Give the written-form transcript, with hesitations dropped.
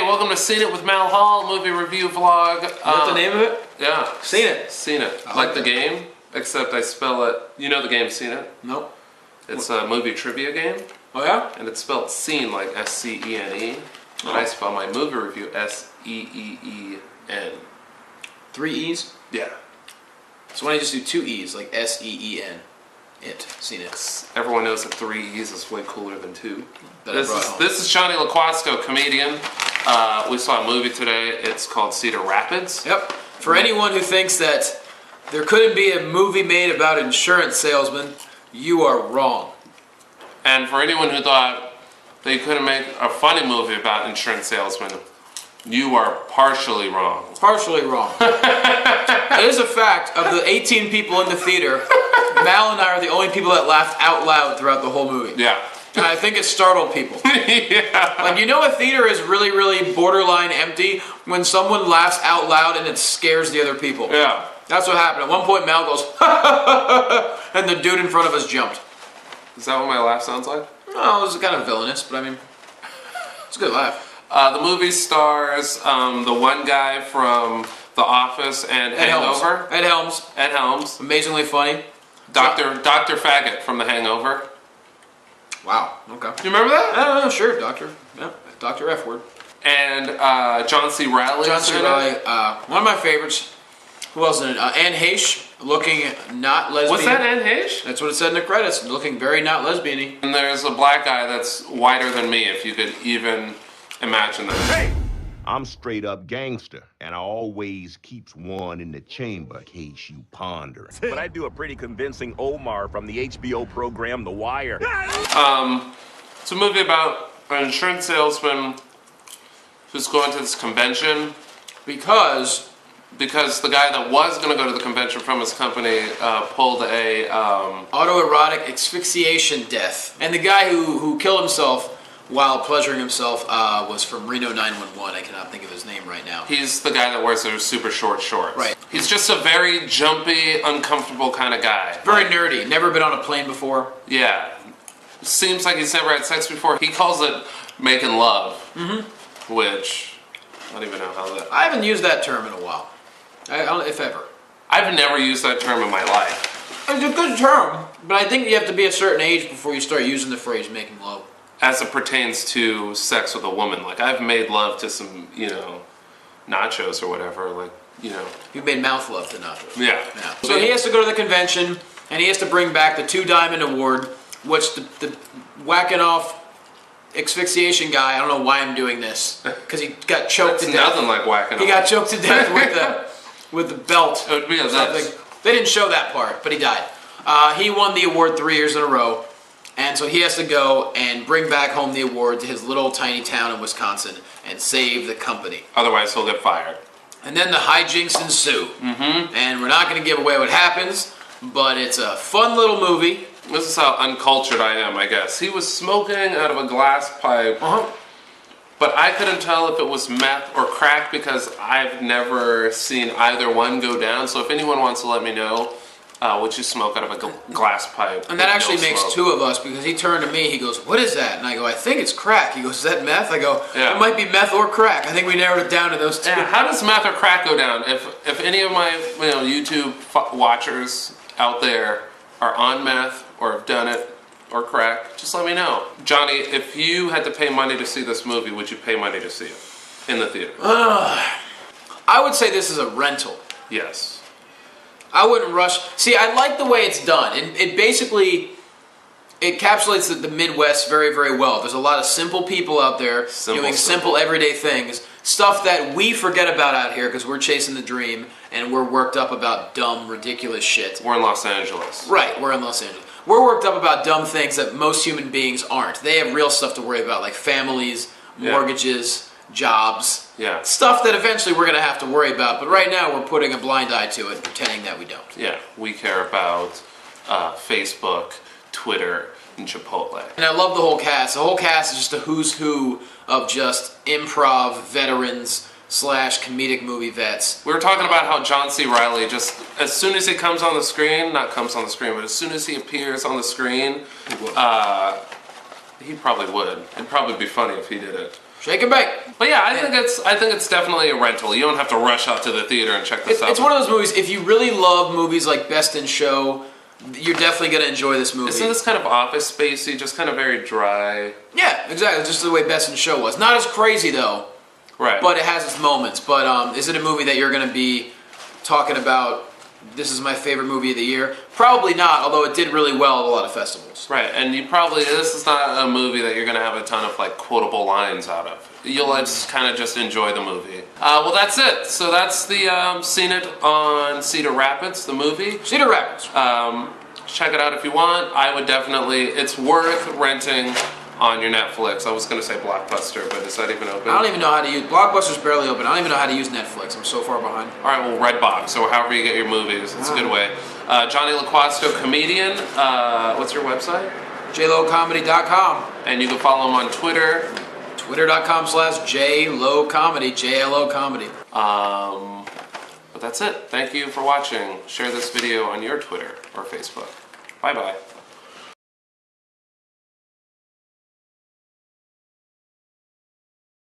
welcome to Seen It with Mal Hall, movie review vlog. What's the name of it? Yeah. Seen It. Seen It. Like the game, except I spell it, you know the game Seen It? Nope. It's a movie trivia game. Oh yeah? And it's spelled Seen, like S-C-E-N-E. And I spell my movie review S-E-E-E-N. 3 E's? Yeah. So why don't you just do 2 E's, like S-E-E-N? It. Seen It. Everyone knows that 3 E's is way cooler than 2. This is Johnny LaQuasco, comedian. We saw a movie today. It's called Cedar Rapids. Yep. For anyone who thinks that there couldn't be a movie made about insurance salesmen, you are wrong. And for anyone who thought they couldn't make a funny movie about insurance salesmen, you are partially wrong. Partially wrong. It is a fact, of the 18 people in the theater, Mal and I are the only people that laughed out loud throughout the whole movie. Yeah. And I think it startled people. Yeah. Like, you know, a theater is really, really borderline empty when someone laughs out loud and it scares the other people. Yeah. That's what happened. At one point, Mal goes, and the dude in front of us jumped. Is that what my laugh sounds like? No, it was kind of villainous, but I mean, it's a good laugh. The movie stars the one guy from The Office and Hangover. Ed Helms. Ed Helms. Amazingly funny. Dr. Faggot from The Hangover. Wow, okay. Do you remember that? Oh, sure, Doctor. Yeah, Dr. F word. And John C. Reilly. John C. Reilly, one of my favorites. Who else in it? Anne Heche, looking not lesbian. Was that Anne Heche? That's what it said in the credits. Looking very not lesbian-y. And there's a black guy that's whiter than me, if you could even imagine that. Hey! I'm straight up gangster, and I always keeps one in the chamber in case you ponder. But I do a pretty convincing Omar from the HBO program The Wire. It's a movie about an insurance salesman who's going to this convention Because the guy that was going to go to the convention from his company pulled a autoerotic asphyxiation death, and the guy who killed himself while pleasuring himself was from Reno 911. I cannot think of his name right now. He's the guy that wears those super short shorts. Right. He's just a very jumpy, uncomfortable kind of guy. Very nerdy. Never been on a plane before. Yeah. Seems like he's never had sex before. He calls it making love. Mm-hmm. Which, I don't even know how that... I haven't used that term in a while. If ever. I've never used that term in my life. It's a good term, but I think you have to be a certain age before you start using the phrase making love. As it pertains to sex with a woman. Like, I've made love to some, nachos or whatever, like, You've made mouth love to nachos. Yeah. So he has to go to the convention, and he has to bring back the 2 Diamond Award, which the whacking off asphyxiation guy, I don't know why I'm doing this, because he got choked to death. It's nothing like whacking off. He got choked to death with the belt. It would be a something. They didn't show that part, but he died. He won the award 3 years in a row. And so he has to go and bring back home the award to his little tiny town in Wisconsin and save the company. Otherwise, he'll get fired. And then the hijinks ensue. Mm-hmm. And we're not going to give away what happens, but it's a fun little movie. This is how uncultured I am, I guess. He was smoking out of a glass pipe, but I couldn't tell if it was meth or crack because I've never seen either one go down. So if anyone wants to let me know, would you smoke out of a glass pipe? And that actually makes 2 of us, because he turned to me, he goes, "What is that?" And I go, "I think it's crack." He goes, "Is that meth?" I go, yeah. It might be meth or crack. I think we narrowed it down to those 2. Yeah, how does meth or crack go down? If any of my YouTube watchers out there are on meth or have done it or crack, just let me know. Johnny, if you had to pay money to see this movie, would you pay money to see it in the theater? I would say this is a rental. Yes. I wouldn't rush. See, I like the way it's done. It basically encapsulates the Midwest very, very well. There's a lot of simple people out there doing simple everyday things. Stuff that we forget about out here because we're chasing the dream and we're worked up about dumb, ridiculous shit. We're in Los Angeles. Right, we're in Los Angeles. We're worked up about dumb things that most human beings aren't. They have real stuff to worry about, like families, mortgages, jobs. Yeah. Stuff that eventually we're going to have to worry about, but right now we're putting a blind eye to it, pretending that we don't. Yeah, we care about Facebook, Twitter, and Chipotle. And I love the whole cast. The whole cast is just a who's who of just improv veterans / comedic movie vets. We were talking about how John C. Reilly, just as soon as he comes on the screen, not comes on the screen, but as soon as he appears on the screen, He probably would. It'd probably be funny if he did it. Shake and bake. But yeah, I think it's definitely a rental. You don't have to rush out to the theater and check this out. It's one of those movies. If you really love movies like Best in Show, you're definitely gonna enjoy this movie. Isn't this kind of Office Spacey, just kind of very dry? Yeah, exactly. Just the way Best in Show was. Not as crazy though. Right. But it has its moments. But is it a movie that you're gonna be talking about? This is my favorite movie of the year. Probably not, although it did really well at a lot of festivals. Right, and this is not a movie that you're going to have a ton of like quotable lines out of. You'll just kind of just enjoy the movie. Well, that's it. So that's the Seen It on Cedar Rapids, the movie. Cedar Rapids. Check it out if you want. I would definitely, it's worth renting on your Netflix. I was going to say Blockbuster, but is that even open? I don't even know how to use, Blockbuster's barely open. I don't even know how to use Netflix. I'm so far behind. All right, well, Redbox, or however you get your movies. It's a good way. Johnny LaQuasto, comedian. What's your website? JLoComedy.com. And you can follow him on Twitter. Twitter.com/JLoComedy. JLO Comedy. But that's it. Thank you for watching. Share this video on your Twitter or Facebook. Bye-bye.